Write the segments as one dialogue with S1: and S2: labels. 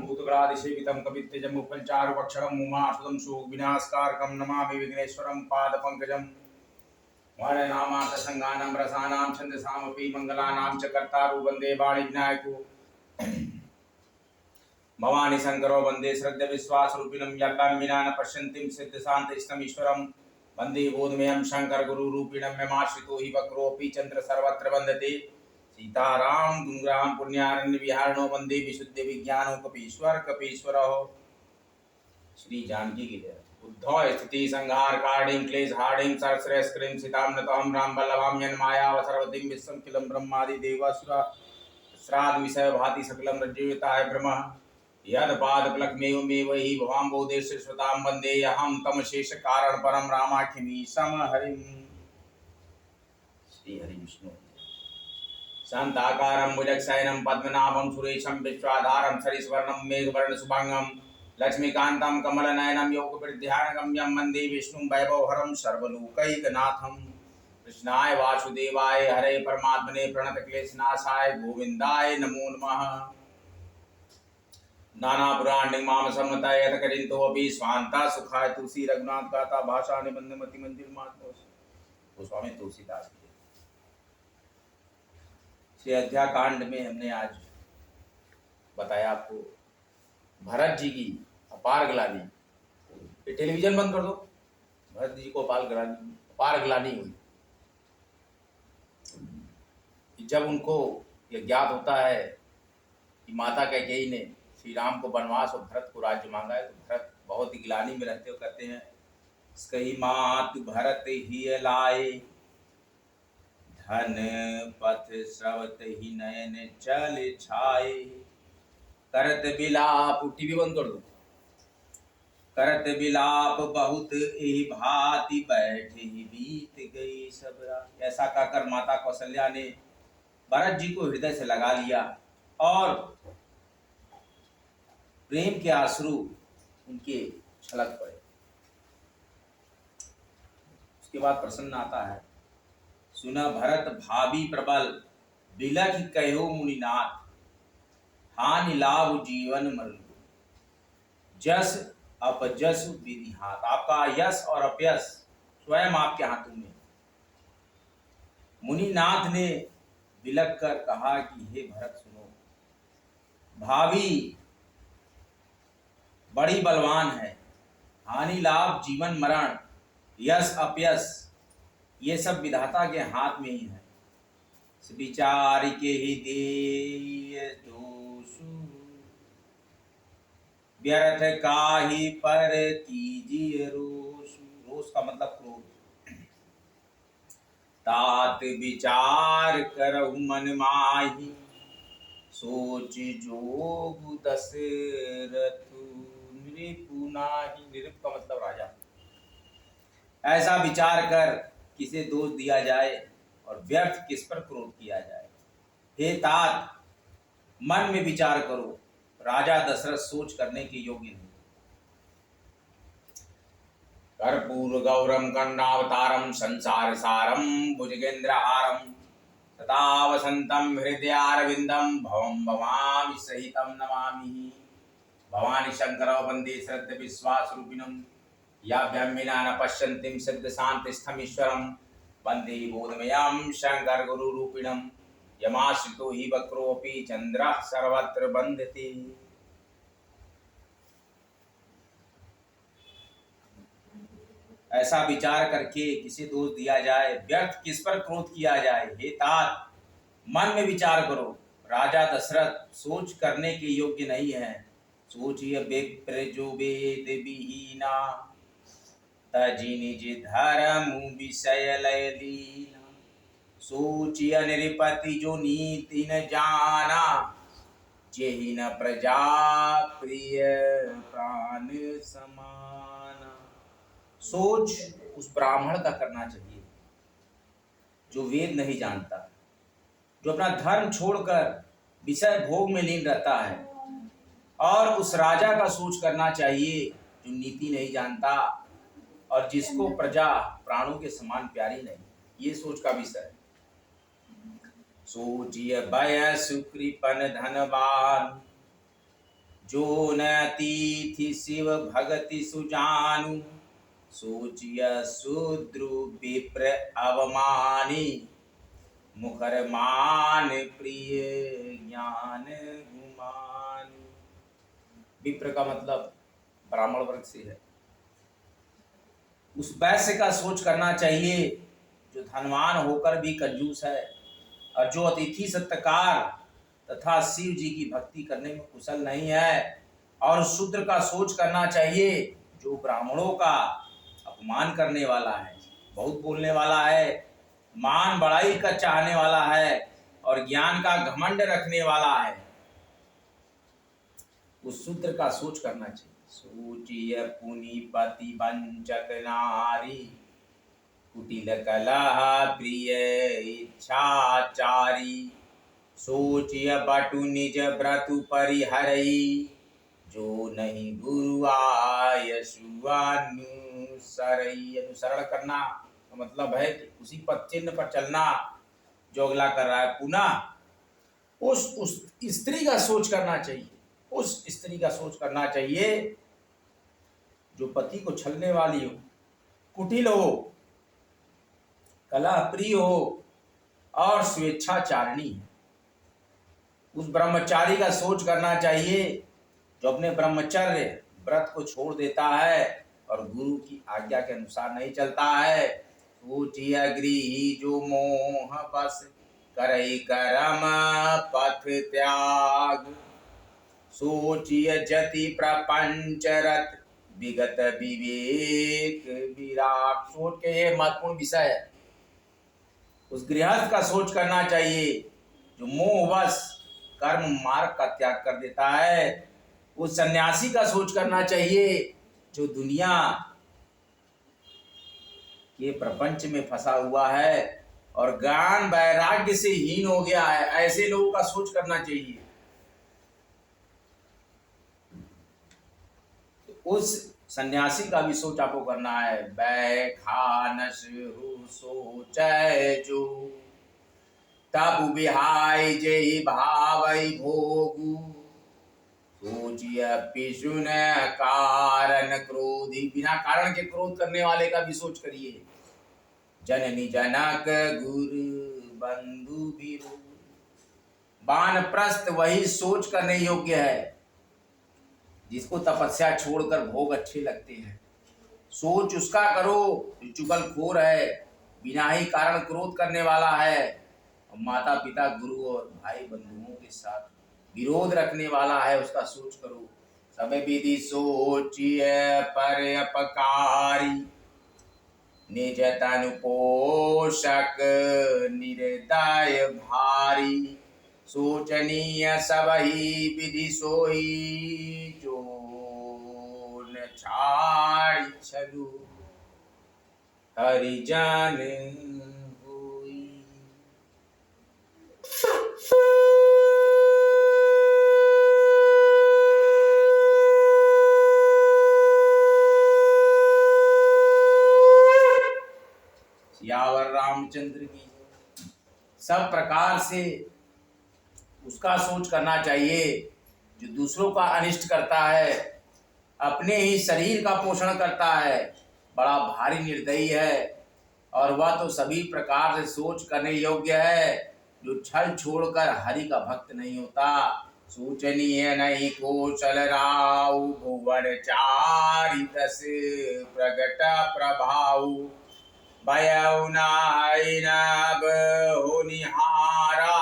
S1: भूतगणादिसेवितं कवित्वजमुपचारुभक्षणम् उमासुतं शोकविनाशकारकं नमामि विघ्नेश्वरं पादपङ्कजं वर्णनामार्थसङ्गानं रसानां छन्दसामपि मङ्गलानां च कर्तारु वन्दे वाणिज्ञायको भवानी शंकरो वंदे श्रद्धा विश्वास रूपिणं यज्ञं विना न पश्यन्तीं सिद्धशान्तिष्टमीश्वरं वंदे बोधमयं शंकर गुरु रूपिणं यमाश्रितो हि वक्रोऽपि चंद्र सर्वत्र वन्दते सीताराम गुणग्राम पुण्यारण्य विहारणो वंदे विशुद्ध विज्ञानो कपीश्वर कपीश्वरो श्री जानकी की जय। उद्धव स्थिति संहार कारणीं क्लेश हार्डिं सरसरे स्क्रीं सीतां नतोहं राम बल्लभां यन्माया वसरवतीं विश्वं किलं ब्रह्मादि देवासुरा श्राद्ध विषय भाति सकलं रज्जुयुताय ब्रह्म यद पादपलकमेव हि भवाम्बोधेश्वर श्रुतां वन्दे अहं तम शेष कारण परम रामाख्यमी सम हरिम। श्री हरि विष्णु शांताकारं भुजगशयनं पद्मनाभं सुरेशं विश्वाधारं सरिस्वर्णं मेघवर्ण शुभांगं लक्ष्मीकान्तं कमलनयनं योगविद्यानगम्यं वन्दे विष्णुं वैभवहरं सर्वलोकैकनाथं। कृष्णाय वासुदेवाय हरे परमात्मने प्रणतक्लेशनाशाय गोविन्दाय नमो नमः। नाना पुराण निगमाम सम्मताय यतकरिंतो अभी स्वांता सुखाय तुलसी रघुनाथ गाथा भाषा निबंध मति मंदिर मातमोस गोस्वामी तुलसीदास के श्री अयोध्या कांड में हमने आज बताया आपको भरत जी की अपार ग्लानि। ये टेलीविजन बंद कर दो। भरत जी को अपार ग्लानि हुई जब उनको यह ज्ञात होता है कि माता कैकेयी ने श्री राम को वनवास और भरत को राज्य मांगा है, तो भरत बहुत ही ग्लानि में रहते हुए कहते हैं कही मात भरत ही लाए धन पथ स्रवत ही नयन चल छाए करत बिलाप। टीवी बंद कर दो। करत बिलाप बहुत एहि भांति बैठे ही बीत गई सब रात। ऐसा कहकर माता कौशल्या ने भरत जी को हृदय से लगा लिया और प्रेम के आंसू उनके छलक पड़े। उसके बाद प्रसन्न आता है सुना भरत भाभी प्रबल बिलख कहो मुनिनाथ हानि लाभ जीवन मरण जस अपजस विधि हाथ। आपका यश और अपयश स्वयं आपके हाथों में। मुनिनाथ ने बिलख कर कहा कि हे भरत सुनो, भाभी बड़ी बलवान है, हानि लाभ जीवन मरण यश अपयश ये सब विधाता के हाथ में ही है। विचार के ही दे दोषु व्यर्थ काहि पर कीजिए रोष। रोष का मतलब क्रोध। तात विचार करहु मन माही सोच जोग दशरथ निरुप का मतलब राजा। ऐसा विचार कर किसे दोष दिया जाए और व्यर्थ किस पर क्रोध किया जाए। हे तात मन में विचार करो, राजा दशरथ सोच करने के योग्य नहीं। कर्पूर गौरम कर्णावतारम संसार सारम भुजगेंद्रहारम तथा वसंतम हृदयारविंदम भवम भवामि सहितम नमामि। भवानी शंकर वंदे श्रद्ध विश्वास रूपिणम याभ्याम विना न पश्यन्तीं सिद्ध शांतिस्थमीश्वरम वंदे बोधमयं शंकर गुरु रूपिणम यमाश्रितो हि वक्रोऽपि चंद्रः सर्वत्र वन्दते। ऐसा विचार करके किसे दोष दिया जाए, व्यर्थ किस पर क्रोध किया जाए। हे तात मन में विचार करो, राजा दशरथ सोच करने के योग्य नहीं है। सोचिए विप्र जो वेद विहीना तजी निज धर्म विषय लय लीना। सोचिए नृपति जो नीति न जाना जेहि न प्रजा प्रिय प्राण समाना। सोच उस ब्राह्मण का करना चाहिए जो वेद नहीं जानता, जो अपना धर्म छोड़कर विषय भोग में लीन रहता है। और उस राजा का सोच करना चाहिए जो नीति नहीं जानता और जिसको प्रजा प्राणों के समान प्यारी नहीं। ये सोच का विषय है। सोचिए भय सुकृपन धनवान जो न अतिथि शिव भगति सुजानु, सोचिय शूद्र विप्र अवमानी, मुखर मान प्रिय ज्ञान गुमान। विप्र का मतलब ब्राह्मण वर्ग से है। उस वैश्य का सोच करना चाहिए जो धनवान होकर भी कंजूस है, और जो अतिथि सत्कार तथा शिव जी की भक्ति करने में कुशल नहीं है। और शूद्र का सोच करना चाहिए जो ब्राह्मणों का अपमान करने वाला है, बहुत बोलने वाला है, मान बढ़ाई का चाहने वाला है, और ज्ञान का घमंड रखने वाला है। उस शूद्र का सोच करना चाहिए। सोचिय पुनिपति वंचक नारी, कुटिल कलह प्रिय इच्छाचारी, सोचिय बटु निज व्रतु परिहरई, जो नहीं गुरु आयसु अनुसरई। अनुसरण करना का मतलब है कि उसी पद चिन्ह पर चलना जो अगला कर रहा है। पुनः उस स्त्री का सोच करना चाहिए, उस स्त्री का सोच करना चाहिए जो पति को छलने वाली हो, कुटिल हो, कलह प्रिय हो और स्वेच्छाचारिणी है। उस ब्रह्मचारी का सोच करना चाहिए जो अपने ब्रह्मचर्य व्रत को छोड़ देता है और गुरु की आज्ञा के अनुसार नहीं चलता है। सोचिय गृही जो मोह बस, करई करम पथ त्याग, सोचिय जति प्रपंच रत, विगत विवेक विराट। सोच के ये महत्वपूर्ण विषय है। उस गृहस्थ का सोच करना चाहिए जो मोहवश कर्म मार्ग का त्याग कर देता है। उस सन्यासी का सोच करना चाहिए जो दुनिया के प्रपंच में फंसा हुआ है और ज्ञान वैराग्य से हीन हो गया है। ऐसे लोगों का सोच करना चाहिए। उस सन्यासी का भी सोच आपको करना है। बैखानस हो सोचै जो, तब बिहाय जय भावै भोगु, सोचिय पिशुन कारण क्रोधी। बिना कारण के क्रोध करने वाले का भी सोच करिए। जननी जनक गुरु बंधु बिरु, वानप्रस्थ वही सोच करने योग्य है जिसको तपस्या छोड़कर भोग अच्छे लगते हैं। सोच उसका करो जो चुगलखोर है, बिना ही कारण क्रोध करने वाला है, और माता पिता गुरु और भाई बंधुओं के साथ विरोध रखने वाला है, उसका सोच करो। सब विधि सोचिय पर अपकारी, निज तनु पोषक निर्दय भारी, सोचनीय सबही विधि सोई, जो न छाड़ी छलु हरिजन होई। सियावर रामचंद्र की। सब प्रकार से उसका सोच करना चाहिए जो दूसरों का अनिष्ट करता है, अपने ही शरीर का पोषण करता है, बड़ा भारी निर्दयी है, और वह तो सभी प्रकार से सोच करने योग्य है जो छल छोड़कर हरि का भक्त नहीं होता। सोचनीय नहीं कौशल राव, भुवन चारि दस प्रगट प्रभाव, भयउ नाहि नभ होनिहारा,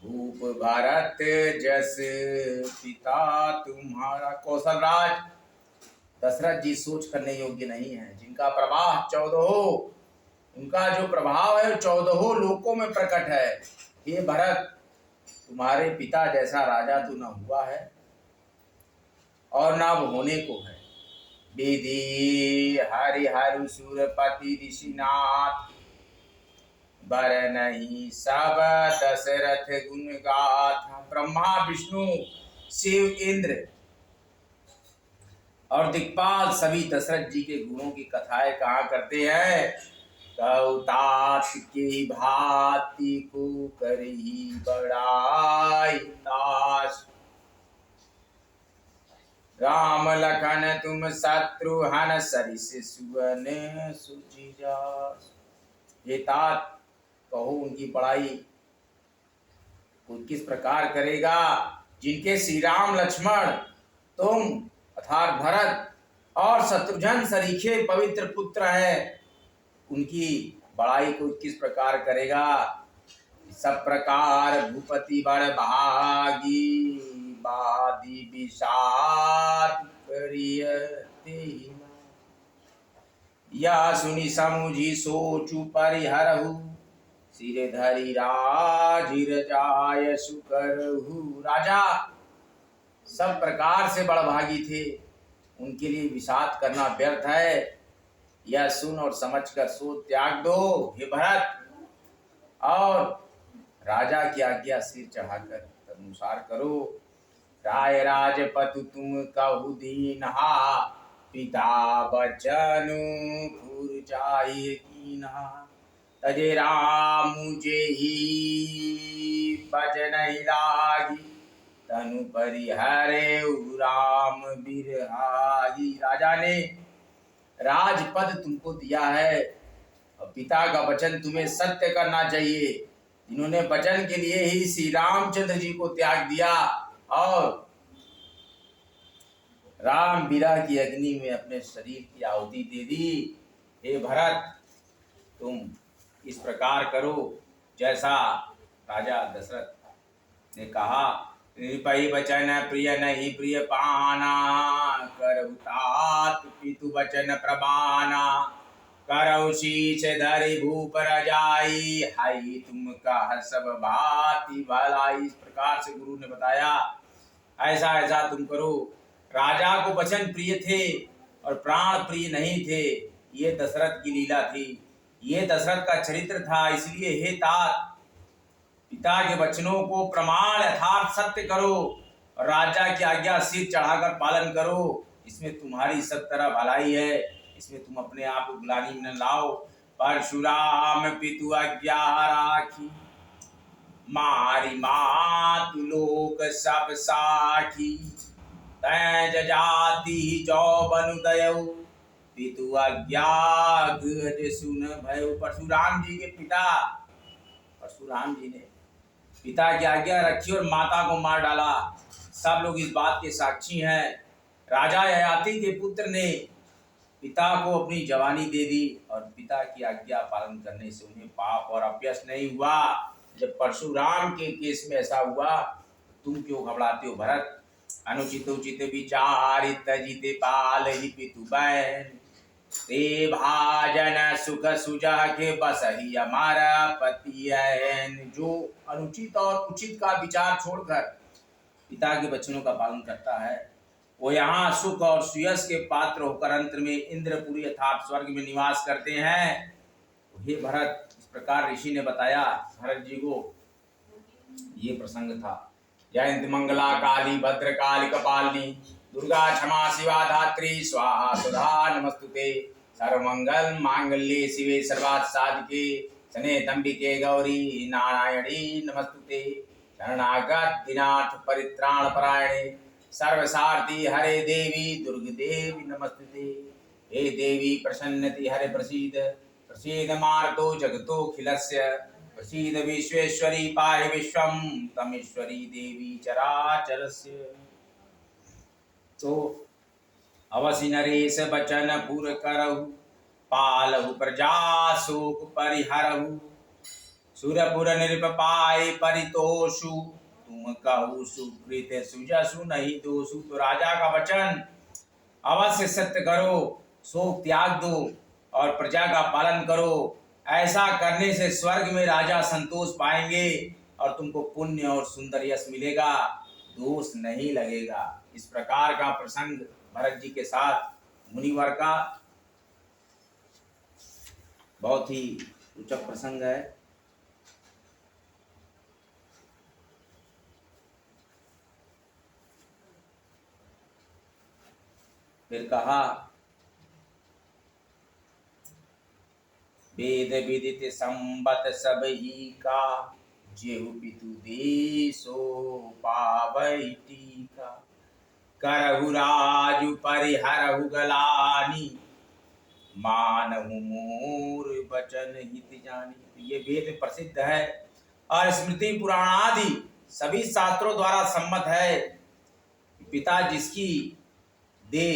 S1: भूप भरत जस पिता तुम्हारा। कौशल राज दशरथ जी सोच करने योग्य नहीं है, जिनका प्रवाह 14 उनका जो प्रभाव है 14 लोकों में प्रकट है। हे भरत, तुम्हारे पिता जैसा राजा तो न हुआ है और न अब होने को है। विधि हरिहरु सुरपति ऋषिनाथ, बर नहीं सब दशरथ गुण गाथा। ब्रह्मा विष्णु शिव इंद्र और दिक्पाल सभी दशरथ जी के गुणों की कथाएं कहा करते हैं। तात की भांति को करही बड़ाई दास, राम लखन तुम शत्रुघ्न सरिस सुवन सुचिजा। हे तात, कहो उनकी बड़ाई कोई किस प्रकार करेगा जिनके श्री राम लक्ष्मण तुम अर्थात भरत और शत्रुघ्न सरीखे पवित्र पुत्र है, उनकी बड़ाई को किस प्रकार करेगा। सब प्रकार भूपति बड़ भागी बादी विषाद प्रिय तेना। या सुनि समुझी सोचु परिहरहु सिर धरि राजिर जाय सुकरहु। राजा सब प्रकार से बड़भागी थे, उनके लिए विषाद करना व्यर्थ है। यह सुन और समझकर सो त्याग दो हे भरत, और राजा की आज्ञा सिर चढ़ाकर तदनुसार करो। राय राजपतु तुम कहु दीन्हा पिता बचनु फुर जाहि कीन्हा। तजे राम मुझे ही बचन ही लागी तनु परिहरे राम बिरहागी। राजा ने राजपद तुमको दिया है और पिता का वचन तुम्हें सत्य करना चाहिए। जिन्होंने वचन के लिए ही श्री रामचंद्र जी को त्याग दिया और राम विरह की अग्नि में अपने शरीर की आहुति दे दी। हे भरत, तुम इस प्रकार करो जैसा राजा दशरथ ने कहा। नृपति वचन प्रिय नहीं प्रिय पाना करहु तात पितु वचन प्रमाना। करहु शीश धरि भूप रजाई हाई तुम कह सब भांति भलाई। इस प्रकार से गुरु ने बताया ऐसा ऐसा तुम करो। राजा को वचन प्रिय थे और प्राण प्रिय नहीं थे, ये दशरथ की लीला थी, ये दशरथ का चरित्र था। इसलिए हे तात, पिता के वचनों को प्रमाण यथार्थ सत्य करो और राजा की आज्ञा सिर चढ़ाकर पालन करो। इसमें तुम्हारी सब तरह भलाई है, इसमें तुम अपने आप को ग्लानि में न लाओ। परशुराम पितु आज्ञा राखी मारी मातु लोक सब साखी। तैं जाति जो बनु दयऊ पितु आज्ञा गज सुन भयो। परशुराम जी के पिता परशुराम जी ने पिता की आज्ञा रखी और माता को मार डाला। सब लोग इस बात के साक्षी हैं। राजा ययाति के पुत्र ने पिता को अपनी जवानी दे दी और पिता की आज्ञा पालन करने से उन्हें पाप और अपयश नहीं हुआ। जब परशुराम के केस में ऐसा हुआ, तुम क्यों घबराते हो भरत। अनुचित उचित विचार तजिते पाल ही पितु बैन। ते भाजन सुख सुजा के बस ही हमारा पति है। जो अनुचित और उचित का विचार छोड़कर पिता के वचनों का पालन करता है, वो यहाँ सुख और सुयश के पात्र होकर अंत में इंद्रपुरी अर्थात स्वर्ग में निवास करते हैं। हे भरत, इस प्रकार ऋषि ने बताया भरत जी को ये प्रसंग था। जयंती मंगला काली भद्र काली कपालिनी दुर्गा क्षमा शिवा धात्री स्वाहा सुधा नमस्तुते। सर्वमंगल मांगल्ये शिवे सर्वार्थ साधिके शरण्ये त्र्यंबके गौरी नारायणी नमस्तुते। शरणागत दिनाथ परित्राण परायणे सर्वसारथी हरे देवी दुर्ग देवी नमस्तुते। हे देवी प्रसन्नति हरे प्रसीद प्रसीद मार्तो जगतो खिलस्य। प्रसीद विश्वेश्वरी पाहि विश्वम तमेश्वरी देवी चराचरस्य। तो अवसि नरेश बचन पुर करहु पालहु प्रजा शोक परिहरहु। सुरपुर नृप पाए परितोषु तुम कहु सुकृत सुजसु नहीं दोषु। तो राजा का वचन अवश्य सत्य करो, शोक त्याग दो और प्रजा का पालन करो। ऐसा करने से स्वर्ग में राजा संतोष पाएंगे और तुमको पुण्य और सुंदर यश मिलेगा, दोष नहीं लगेगा। इस प्रकार का प्रसंग भरत जी के साथ मुनिवर का बहुत ही रोचक प्रसंग है। फिर कहा वेद विदित संबत सब ही का जेहु पितु देशो पावई टीका। करहु राजु परिहरहु गलानी, मानहु मोर बचन हित जानी। ये वेद प्रसिद्ध है और स्मृति पुराण आदि सभी शास्त्रों द्वारा सम्मत है। पिता जिसकी दे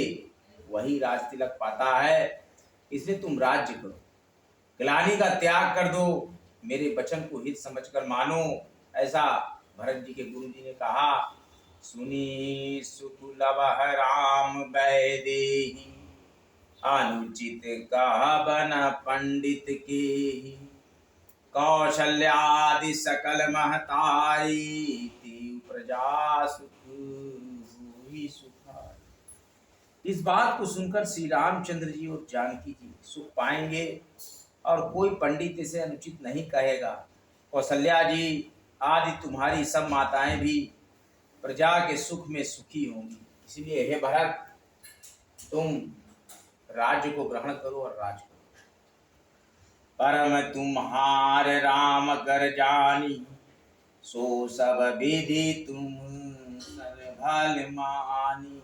S1: वही राज तिलक पाता है, इसलिए तुम राज्य करो, ग्लानि का त्याग कर दो, मेरे वचन को हित समझकर मानो। ऐसा भरत जी के गुरु जी ने कहा। सुनी सुकुलवह राम वैदेही, अनुचित कहबन पंडित के, कौशल्यादि सकल महतारी, प्रजा सुख हुई सुखाई। इस बात को सुनकर श्री रामचंद्र जी और जानकी जी सुख पाएंगे और कोई पंडित इसे अनुचित नहीं कहेगा। कौशल्या जी आदि तुम्हारी सब माताएं भी प्रजा के सुख में सुखी होंगी। इसलिए हे भरत, तुम राज्य को ग्रहण करो और राज करो। परम तुम्हार राम कर जानी, सो सब विधि तुम भल मानी,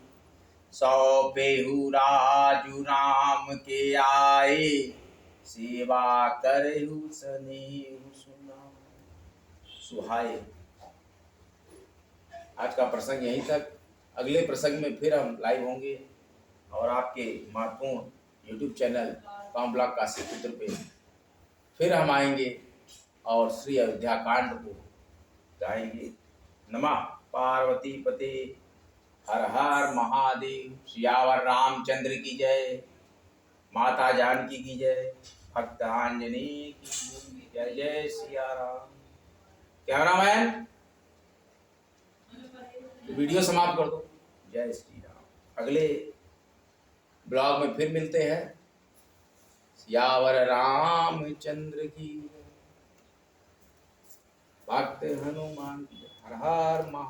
S1: सौंपेहु राजु राम के आए, सेवा करहु स्नेह सुनाए। सुहाए। आज का प्रसंग यहीं तक। अगले प्रसंग में फिर हम लाइव होंगे और आपके महत्वपूर्ण YouTube channel com blog Kashi पुत्र पे फिर हम आएंगे और श्री अयोध्या कांड को गाएंगे। नमः पार्वती पते, हर हर महादेव। सियावर रामचंद्र की जय, माता जानकी की जय, भक्त आंजनेय की जय। जय सिया राम। कैमरामैन वीडियो समाप्त कर दो। जय श्री राम। अगले ब्लॉग में फिर मिलते हैं। सियावर रामचंद्र की, भक्त हनुमान की। हर हर महा